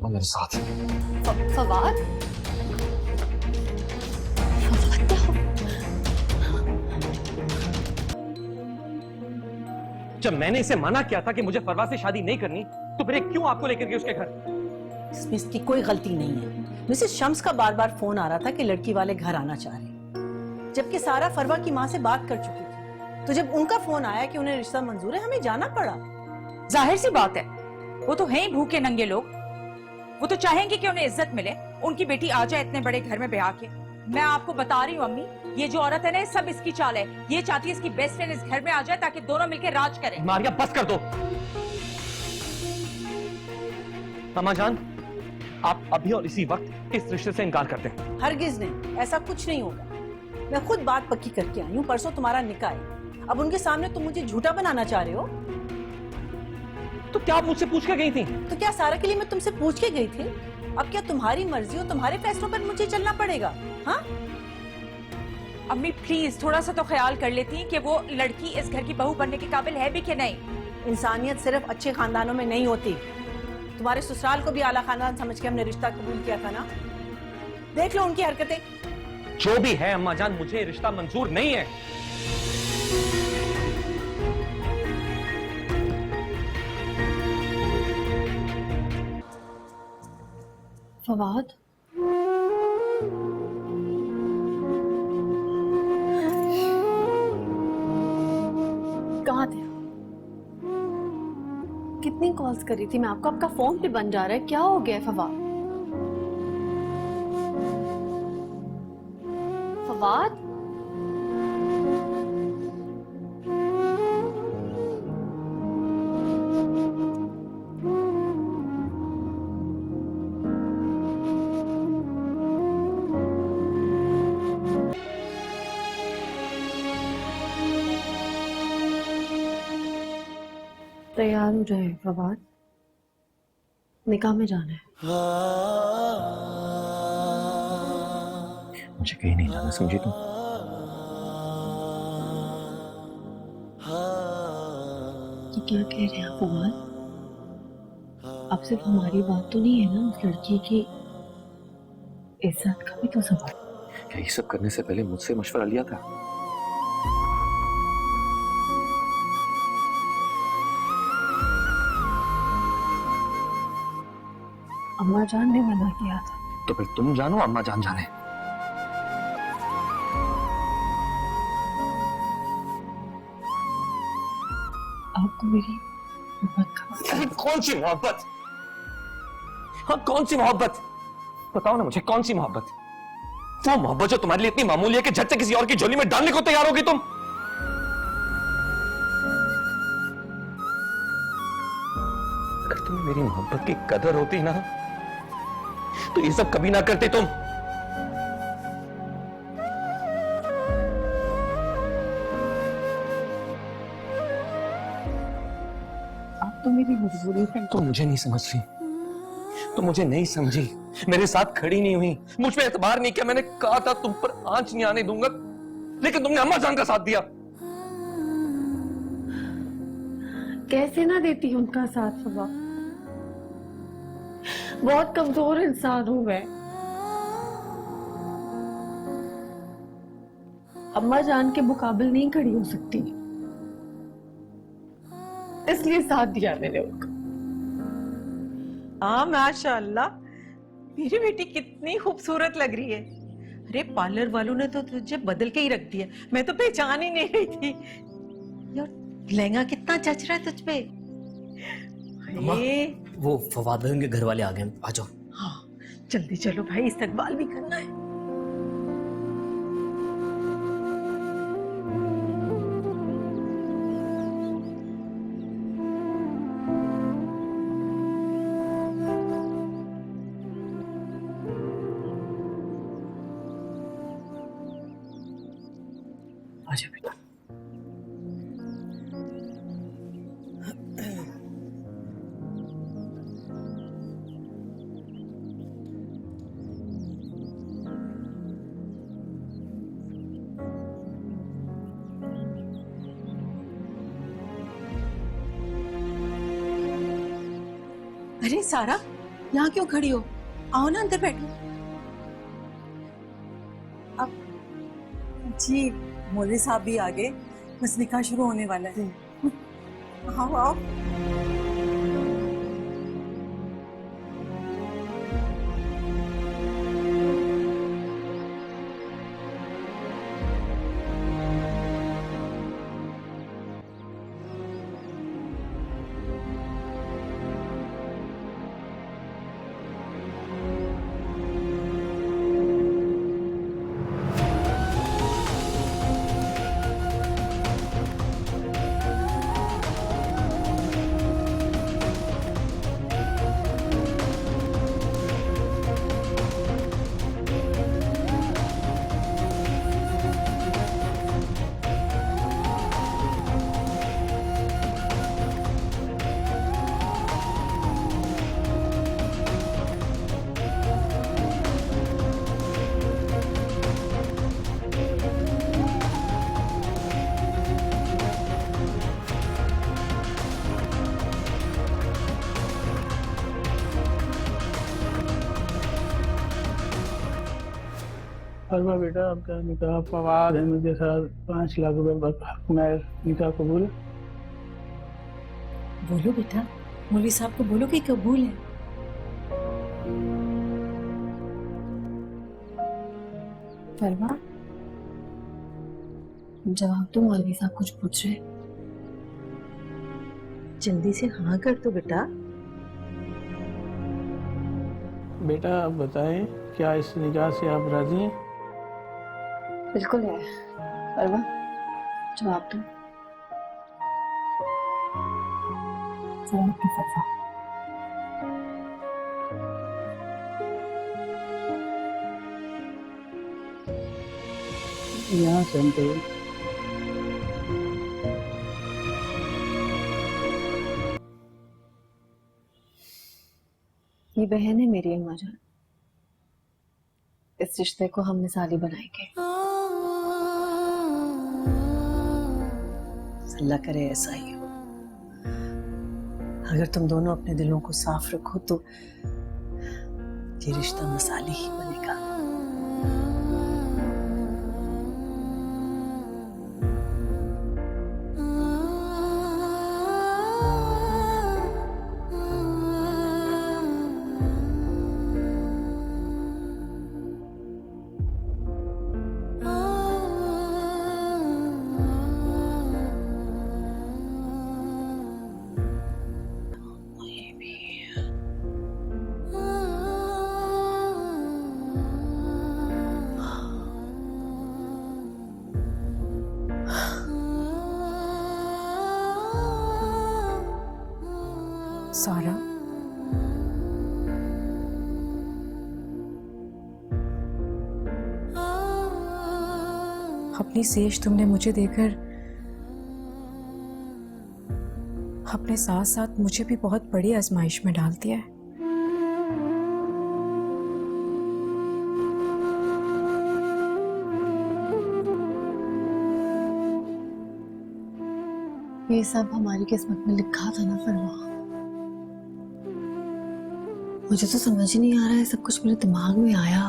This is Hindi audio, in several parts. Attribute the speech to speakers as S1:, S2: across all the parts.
S1: चलो मेरे साथ।
S2: फवाद, क्या हो?
S3: जब मैंने इसे मना किया था कि मुझे फरवा से शादी नहीं करनी, तो फिर ये क्यों आपको लेकर गई उसके घर?
S4: इसमें इसकी कोई गलती नहीं है। मिसेस शम्स का बार बार फोन आ रहा था कि लड़की वाले घर आना चाह रहे हैं, जबकि सारा फरवा की माँ से बात कर चुकी थी। तो जब उनका फोन आया कि उन्हें रिश्ता मंजूर है, हमें जाना पड़ा।
S5: जाहिर सी बात है, वो तो हैं ही भूखे नंगे लोग। वो तो चाहेंगे कि उन्हें इज्जत मिले, उनकी बेटी आ जाए इतने बड़े घर में ब्याह के। मैं आपको बता रही हूँ अम्मी, ये जो औरत है ना, ये सब इसकी चाल है। ये चाहती है इसकी बेस्ट फ्रेंड इस घर में आ जाए ताकि दोनों मिलकर राज करें।
S3: मारिया बस कर दो। अम्मा जान, आप अभी और इसी वक्त इस रिश्ते से इनकार करते हैं।
S4: हरगिज नहीं, ऐसा कुछ नहीं होगा। मैं खुद बात पक्की करके आई हूँ। परसों तुम्हारा निकाह है, अब उनके सामने तुम मुझे झूठा बनाना चाह रहे हो।
S3: तो क्या आप मुझसे पूछ के गई थी?
S4: तो क्या सारा के लिए मैं तुमसे पूछ के गई थी? अब क्या तुम्हारी मर्जी हो, तुम्हारे फैसलों पर मुझे चलना पड़ेगा? हाँ
S5: अम्मी प्लीज थोड़ा सा तो ख्याल कर लेती हैं कि वो लड़की इस घर की बहू बनने के काबिल है भी कि नहीं।
S4: इंसानियत सिर्फ अच्छे खानदानों में नहीं होती। तुम्हारे ससुराल को भी आला खानदान समझ के हमने रिश्ता कबूल किया था ना। देख लो उनकी हरकतें।
S3: जो भी है अम्मा जान, मुझे रिश्ता मंजूर नहीं है।
S2: फवाद, कहाँ थे? कितनी कॉल्स करी थी मैं आपको, आपका फोन पे बन जा रहा है। क्या हो गया है फवाद? फवाद, तैयार हो जाए फवाद, निकाह में जाना है।
S1: मुझे कहीं नहीं जाना, समझी तुम?
S2: तो क्या कह रहे हैं आप फवाद? अब सिर्फ हमारी बात तो नहीं है ना, उस लड़की की इज्जत का भी तो सवाल।
S1: क्या ये सब करने से पहले मुझसे मशवरा लिया था?
S2: अम्मा जान ने मना किया था।
S1: तो फिर तुम जानो, अम्मा जान जाने।
S2: आपको मेरी मोहब्बत का पता है?
S3: कौन सी मोहब्बत? हाँ, कौन सी मोहब्बत? बताओ ना मुझे, कौन सी मोहब्बत? वो मोहब्बत जो तुम्हारे लिए इतनी मामूली है कि झट से किसी और की झोली में डालने को तैयार होगी तुम। अगर तुम्हें मेरी मोहब्बत की कदर होती ना, तो ये सब कभी ना करते तुम।
S2: आप तो मेरी मजबूरी है।
S3: तुम मुझे नहीं समझ रही, तुम मुझे नहीं समझी, मेरे साथ खड़ी नहीं हुई, मुझ पे एतबार नहीं किया। मैंने कहा था तुम पर आंच नहीं आने दूंगा, लेकिन तुमने अम्मा जान का साथ दिया।
S2: कैसे ना देती उनका साथ फवाद? बहुत कमजोर इंसान हूं मैं। अम्मा जान के मुकाबले नहीं खड़ी हो सकती, इसलिए साथ दिया मैंने उनको।
S4: हाँ माशाल्लाह, मेरी बेटी कितनी खूबसूरत लग रही है। अरे पार्लर वालों ने तो तुझे बदल के ही रख दिया, मैं तो पहचान ही नहीं रही थी। यार लहंगा कितना जच रहा है तुझ पे।
S6: वो फवाद भाई उनके घर वाले आ गए, आ जाओ।
S4: हाँ जल्दी चलो भाई, इस्तकबाल भी करना है।
S6: आजा बेटा।
S4: अरे सारा, यहाँ क्यों खड़ी हो? आओ ना अंदर बैठो।
S7: जी मौलवी साहब भी आ गए, बस निकाह शुरू होने वाला है। आओ आओ।
S8: फरमा बेटा, आपका निकाह फवाद अहमद के साथ 5 लाख रुपए महर निकाह कबूल।
S7: बोलो बेटा, मौलवी साहब को बोलो कि कबूल है।
S2: फरमा, जवाब तो मौलवी साहब कुछ पूछ रहे।
S4: जल्दी से हाँ कर दो बेटा।
S8: बेटा आप बताएं, क्या इस निकाह से आप राजी हैं?
S2: बिल्कुल है। फरमा, जवाब दो। सलामत की फतवा।
S8: यहाँ से हम करें।
S2: ये बहन है मेरी अम्मा जान। इस रिश्ते को हम मिसाली बनाएंगे।
S7: अल्लाह करे ऐसा ही हो। अगर तुम दोनों अपने दिलों को साफ रखो तो ये रिश्ता मिसाली ही बनेगा।
S5: सारा, अपनी सेज तुमने मुझे देकर अपने साथ साथ मुझे भी बहुत बड़ी आजमाइश में डाल दिया है।
S2: ये सब हमारी किस्मत में लिखा था ना फरमा। मुझे तो समझ ही नहीं आ रहा है, सब कुछ मेरे दिमाग में आया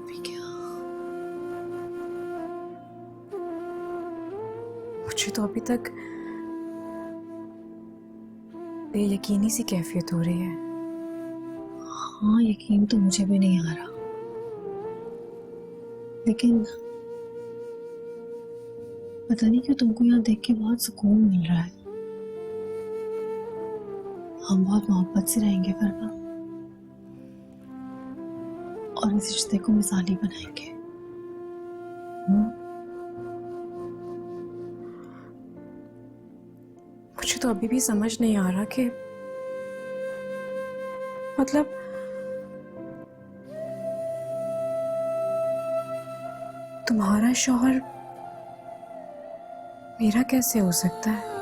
S2: अभी क्या।
S5: मुझे तो अभी तक बेयकीनी सी कैफियत हो रही है।
S2: हाँ, यकीन तो मुझे भी नहीं आ रहा, लेकिन पता नहीं क्यों तुमको यहाँ देख के बहुत सुकून मिल रहा है। हम बहुत मोहब्बत से रहेंगे फरमा, और इस रिश्ते को मिसाली बनाएंगे।
S5: मुझे तो अभी भी समझ नहीं आ रहा कि मतलब तुम्हारा शौहर मेरा कैसे हो सकता है?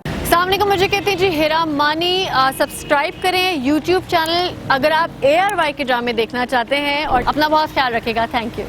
S9: अस्सलामुअलैकुम, मुझे कहती जी हिरा मानी। सब्सक्राइब करें YouTube चैनल अगर आप ARY के ड्रामे देखना चाहते हैं, और अपना बहुत ख्याल रखिएगा। Thank you.